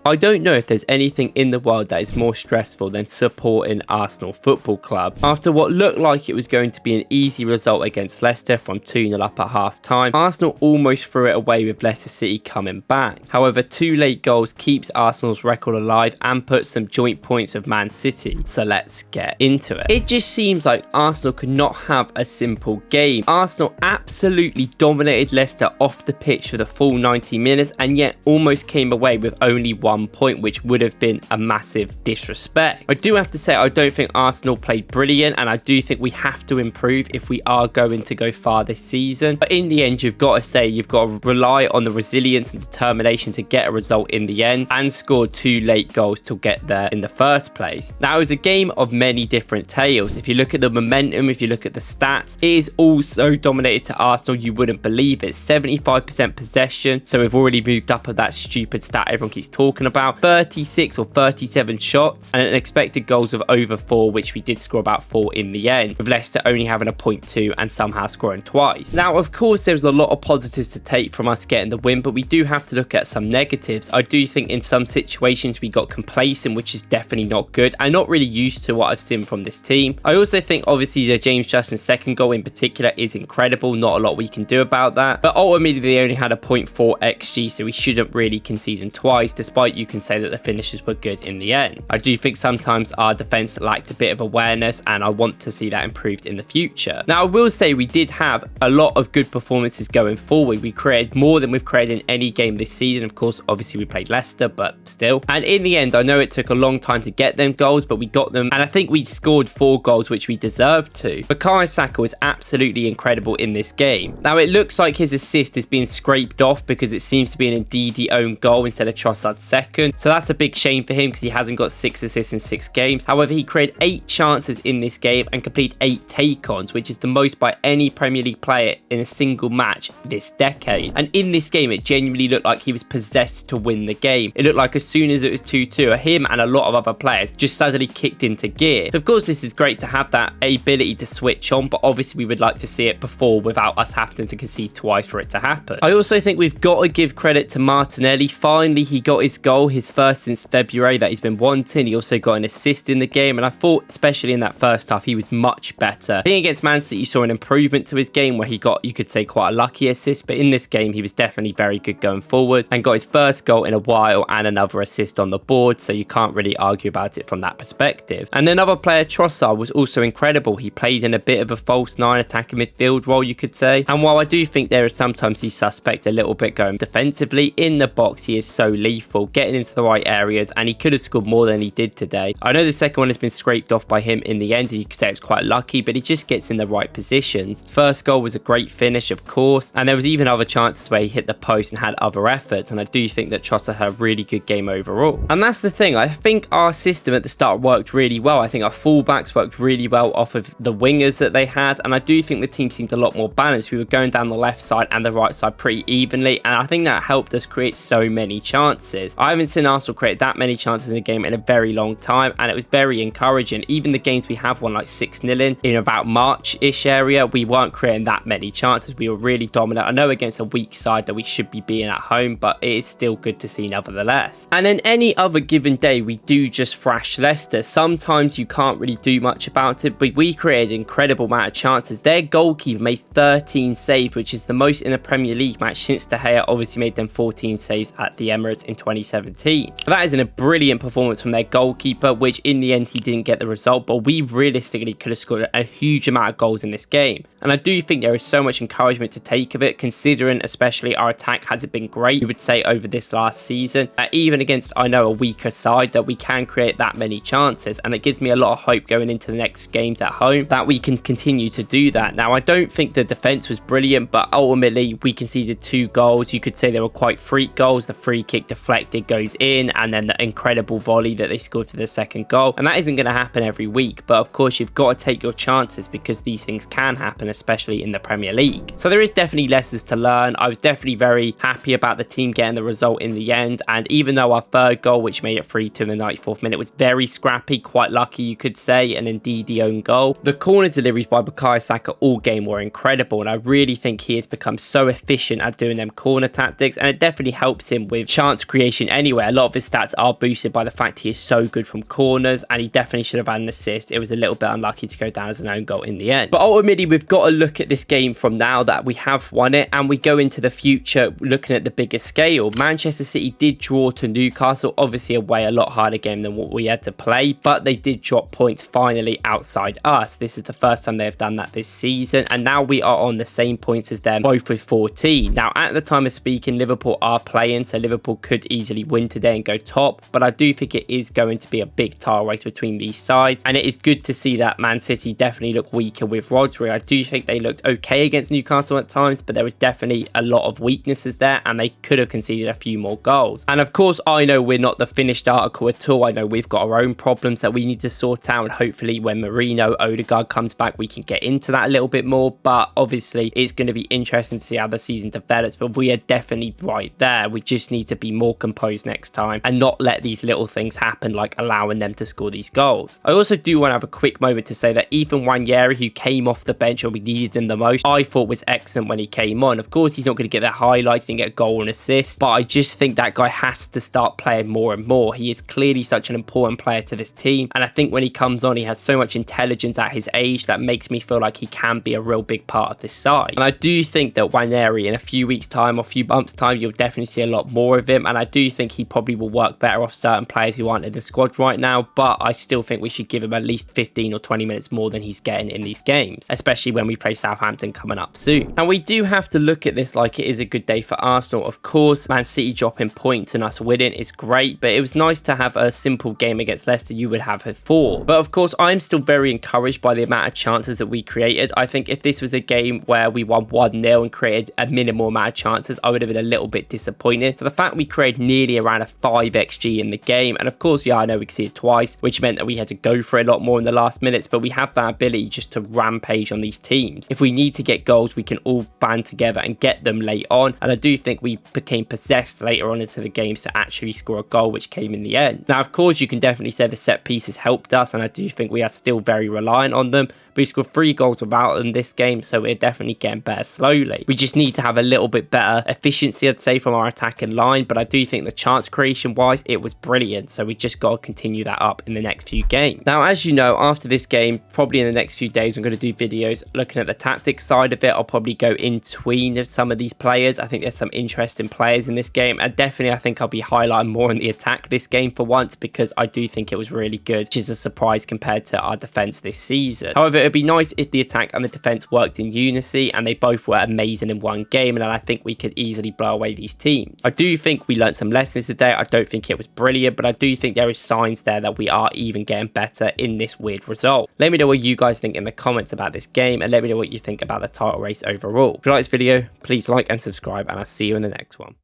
I don't know if there's anything in the world that is more stressful than supporting Arsenal Football Club. After what looked like it was going to be an easy result against Leicester from 2-0 up at half time, Arsenal almost threw it away with Leicester City coming back. However, 2 late goals keeps Arsenal's record alive and puts them joint points with Man City. So let's get into it. It just seems like Arsenal could not have a simple game. Arsenal absolutely dominated Leicester off the pitch for the full 90 minutes and yet almost came away with only 1 point, which would have been a massive disrespect. I do have to say I don't think Arsenal played brilliant, and I do think we have to improve if we are going to go far this season. But in the end, you've got to say you've got to rely on the resilience and determination to get a result in the end and score 2 late goals to get there in the first place. Now, it was a game of many different tales. If you look at the momentum, if you look at the stats, it is also dominated to Arsenal. You wouldn't believe it. 75% possession, so we've already moved up of that stupid stat everyone keeps talking about. 36 or 37 shots and an expected goals of over 4, which we did score about 4 in the end, with Leicester only having a 0.2 and somehow scoring twice. Now, of course, there's a lot of positives to take from us getting the win, but we do have to look at some negatives. I do think in some situations we got complacent, which is definitely not good. I'm not really used to what I've seen from this team. I also think obviously the James Justin's second goal in particular is incredible. Not a lot we can do about that, but ultimately they only had a 0.4 XG, so we shouldn't really concede them twice, despite you can say that the finishes were good in the end. I do think sometimes our defense lacked a bit of awareness, and I want to see that improved in the future. Now, I will say we did have a lot of good performances going forward. We created more than we've created in any game this season. Of course, obviously we played Leicester, but still. And in the end, I know it took a long time to get them goals, but we got them, and I think we scored 4 goals, which we deserved to. Bukayo Saka was absolutely incredible in this game. Now, it looks like his assist is being scraped off because it seems to be an Ndidi own goal instead of Trossard's second, so that's a big shame for him because he hasn't got 6 assists in 6 games. However, he created 8 chances in this game and completed 8 take-ons, which is the most by any Premier League player in a single match this decade. And in this game, it genuinely looked like he was possessed to win the game. It looked like as soon as it was 2-2, him and a lot of other players just suddenly kicked into gear. Of course, this is great to have that ability to switch on, but obviously we would like to see it before without us having to concede twice for it to happen. I also think we've got to give credit to Martinelli. Finally, he got his goal, his first since February, that he's been wanting. He also got an assist in the game, and I thought, especially in that first half, he was much better. Being against Man City, you saw an improvement to his game where he got, you could say, quite a lucky assist, but in this game, he was definitely very good going forward and got his first goal in a while and another assist on the board, so you can't really argue about it from that perspective. And another player, Trossard, was also incredible. He played in a bit of a false 9 attacking midfield role, you could say, and while I do think there is sometimes he's suspect a little bit going defensively, in the box he is so lethal, getting into the right areas, and he could have scored more than he did today. I know the second one has been scraped off by him in the end, and you could say it was quite lucky, but he just gets in the right positions. His first goal was a great finish, of course, and there was even other chances where he hit the post and had other efforts, and I do think that Trossard had a really good game overall. And that's the thing, I think our system at the start worked really well. I think our fullbacks worked really well off of the wingers that they had, and I do think the team seemed a lot more balanced. We were going down the left side and the right side pretty evenly, and I think that helped us create so many chances. I haven't seen Arsenal create that many chances in a game in a very long time, and it was very encouraging. Even the games we have won like 6-0 in about March-ish area, we weren't creating that many chances. We were really dominant. I know against a weak side that we should be being at home, but it is still good to see nevertheless. And then any other given day, we do just thrash Leicester. Sometimes you can't really do much about it, but we created an incredible amount of chances. Their goalkeeper made 13 saves, which is the most in a Premier League match since De Gea obviously made them 14 saves at the Emirates in 2017. That is a brilliant performance from their goalkeeper, which in the end he didn't get the result, but we realistically could have scored a huge amount of goals in this game. And I do think there is so much encouragement to take of it, considering especially our attack hasn't been great, you would say, over this last season. Even against, I know, a weaker side, that we can create that many chances, and it gives me a lot of hope going into the next games at home that we can continue to do that. Now, I don't think the defense was brilliant, but ultimately we conceded 2 goals. You could say they were quite freak goals. The free kick deflected goes in, and then the incredible volley that they scored for the second goal. And that isn't going to happen every week, but of course you've got to take your chances because these things can happen, especially in the Premier League. So there is definitely lessons to learn. I was definitely very happy about the team getting the result in the end, and even though our third goal, which made it 3-2 in the 94th minute, was very scrappy, quite lucky you could say, and indeed the own goal, the corner deliveries by Bukayo Saka all game were incredible, and I really think he has become so efficient at doing them corner tactics, and it definitely helps him with chance creation anyway, a lot of his stats are boosted by the fact he is so good from corners, and he definitely should have had an assist. It was a little bit unlucky to go down as an own goal in the end. But ultimately, we've got to look at this game from now that we have won it, and we go into the future looking at the bigger scale. Manchester City did draw to Newcastle, obviously away, a lot harder game than what we had to play, but they did drop points finally outside us. This is the first time they've done that this season, and now we are on the same points as them, both with 14. Now, at the time of speaking, Liverpool are playing, so Liverpool could easily win today and go top, but I do think it is going to be a big title race between these sides, and it is good to see that Man City definitely look weaker with Rodri. I do think they looked okay against Newcastle at times, but there was definitely a lot of weaknesses there, and they could have conceded a few more goals. And of course, I know we're not the finished article at all. I know we've got our own problems that we need to sort out, and hopefully when Marino, Odegaard comes back, we can get into that a little bit more. But obviously, it's going to be interesting to see how the season develops, but we are definitely right there. We just need to be more composed next time and not let these little things happen, like allowing them to score these goals. I also do want to have a quick moment to say that Ethan Nwaneri, who came off the bench when we needed him the most, I thought was excellent when he came on. Of course, he's not going to get the highlights, didn't get a goal and assist, but I just think that guy has to start playing more and more. He is clearly such an important player to this team, and I think when he comes on, he has so much intelligence at his age that makes me feel like he can be a real big part of this side. And I do think that Nwaneri, in a few weeks time or a few months time, you'll definitely see a lot more of him, and I do think he probably will work better off certain players who aren't in the squad right now, but I still think we should give him at least 15 or 20 minutes more than he's getting in these games, especially when we play Southampton coming up soon. And we do have to look at this like it is a good day for Arsenal. Of course, Man City dropping points and us winning is great, but it was nice to have a simple game against Leicester you would have before. But of course, I'm still very encouraged by the amount of chances that we created. I think if this was a game where we won 1-0 and created a minimal amount of chances, I would have been a little bit disappointed. So the fact we created nearly around a 5xG in the game, and of course, yeah, I know we conceded twice, which meant that we had to go for a lot more in the last minutes, but we have that ability just to rampage on these teams. If we need to get goals, we can all band together and get them late on, and I do think we became possessed later on into the games to actually score a goal, which came in the end. Now, of course, you can definitely say the set pieces helped us, and I do think we are still very reliant on them. We scored 3 goals without them this game, so we're definitely getting better slowly. We just need to have a little bit better efficiency, I'd say, from our attacking line, but I do think the chance creation wise, it was brilliant, so we just got to continue that up in the next few games. Now, as you know, after this game, probably in the next few days, I'm going to do videos looking at the tactics side of it. I'll probably go in between some of these players. I think there's some interesting players in this game, and definitely I think I'll be highlighting more in the attack this game for once, because I do think it was really good, which is a surprise compared to our defense this season. However, it'd be nice if the attack and the defense worked in unity and they both were amazing in one game, and then I think we could easily blow away these teams. I do think we learned some lessons today. I don't think it was brilliant, but I do think there is signs there that we are even getting better in this weird result. Let me know what you guys think in the comments about this game, and let me know what you think about the title race overall. If you like this video, please like and subscribe, and I'll see you in the next one.